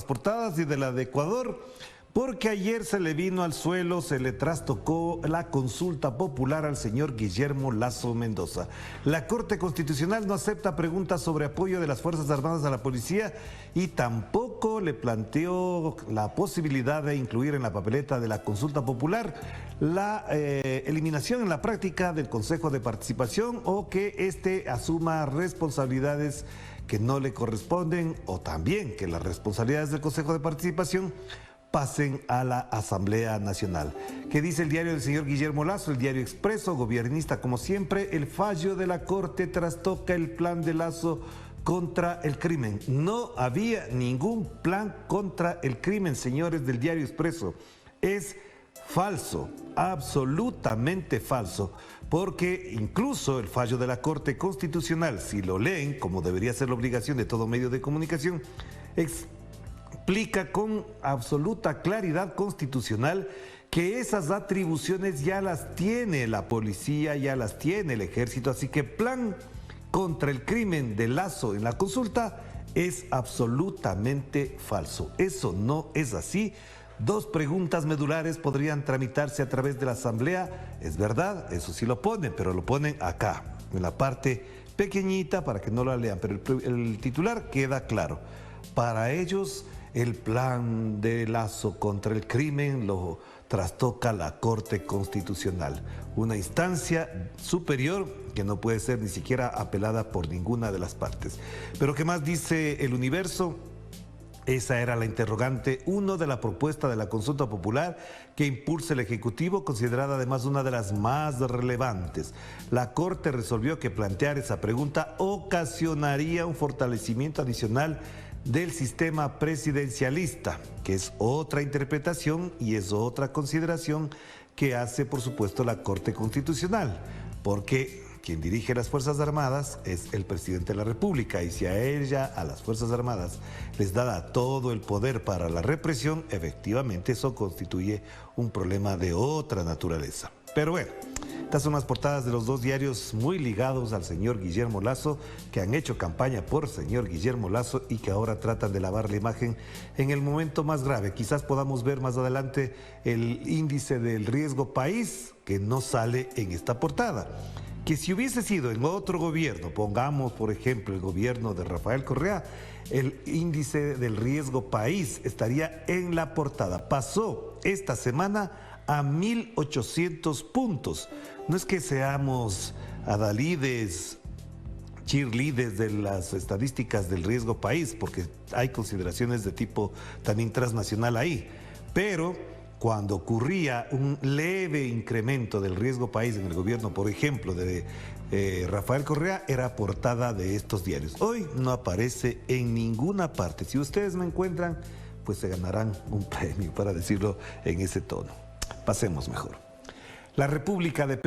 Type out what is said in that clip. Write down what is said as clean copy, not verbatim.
portadas y de la de Ecuador, porque ayer se le vino al suelo, se le trastocó la consulta popular al señor Guillermo Lasso Mendoza. La Corte Constitucional no acepta preguntas sobre apoyo de las Fuerzas Armadas a la policía y tampoco le planteó la posibilidad de incluir en la papeleta de la consulta popular la eliminación en la práctica del Consejo de Participación o que éste asuma responsabilidades que no le corresponden o también que las responsabilidades del Consejo de Participación pasen a la Asamblea Nacional. ¿Qué dice el diario del señor Guillermo Lasso, el diario Expreso, gobernista como siempre? El fallo de la Corte trastoca el plan de Lasso contra el crimen. No había ningún plan contra el crimen, señores del diario Expreso. Es falso, absolutamente falso, porque incluso el fallo de la Corte Constitucional, si lo leen, como debería ser la obligación de todo medio de comunicación, explica con absoluta claridad constitucional que esas atribuciones ya las tiene la policía, ya las tiene el ejército, así que plan contra el crimen de Lasso en la consulta es absolutamente falso. Eso no es así. Dos preguntas medulares podrían tramitarse a través de la Asamblea, es verdad, eso sí lo ponen, pero lo ponen acá, en la parte pequeñita para que no la lean, pero el titular queda claro. Para ellos, el plan de Lasso contra el crimen lo trastoca la Corte Constitucional, una instancia superior que no puede ser ni siquiera apelada por ninguna de las partes. Pero ¿qué más dice El Universo? Esa era la interrogante 1 de la propuesta de la consulta popular que impulsa el Ejecutivo, considerada además una de las más relevantes. La Corte resolvió que plantear esa pregunta ocasionaría un fortalecimiento adicional del sistema presidencialista, que es otra interpretación y es otra consideración que hace, por supuesto, la Corte Constitucional, porque quien dirige las Fuerzas Armadas es el presidente de la República y si a ella, a las Fuerzas Armadas, les da todo el poder para la represión, efectivamente eso constituye un problema de otra naturaleza. Pero bueno, estas son las portadas de los dos diarios muy ligados al señor Guillermo Lasso, que han hecho campaña por señor Guillermo Lasso y que ahora tratan de lavar la imagen en el momento más grave. Quizás podamos ver más adelante el índice del riesgo país, que no sale en esta portada. Que si hubiese sido en otro gobierno, pongamos por ejemplo el gobierno de Rafael Correa, el índice del riesgo país estaría en la portada. Pasó esta semana a 1.800 puntos. No es que seamos adalides, cheerleaders de las estadísticas del riesgo país, porque hay consideraciones de tipo también transnacional ahí, pero cuando ocurría un leve incremento del riesgo país en el gobierno, por ejemplo, de Rafael Correa, era portada de estos diarios. Hoy no aparece en ninguna parte. Si ustedes me encuentran, pues se ganarán un premio, para decirlo en ese tono. Pasemos mejor. La República de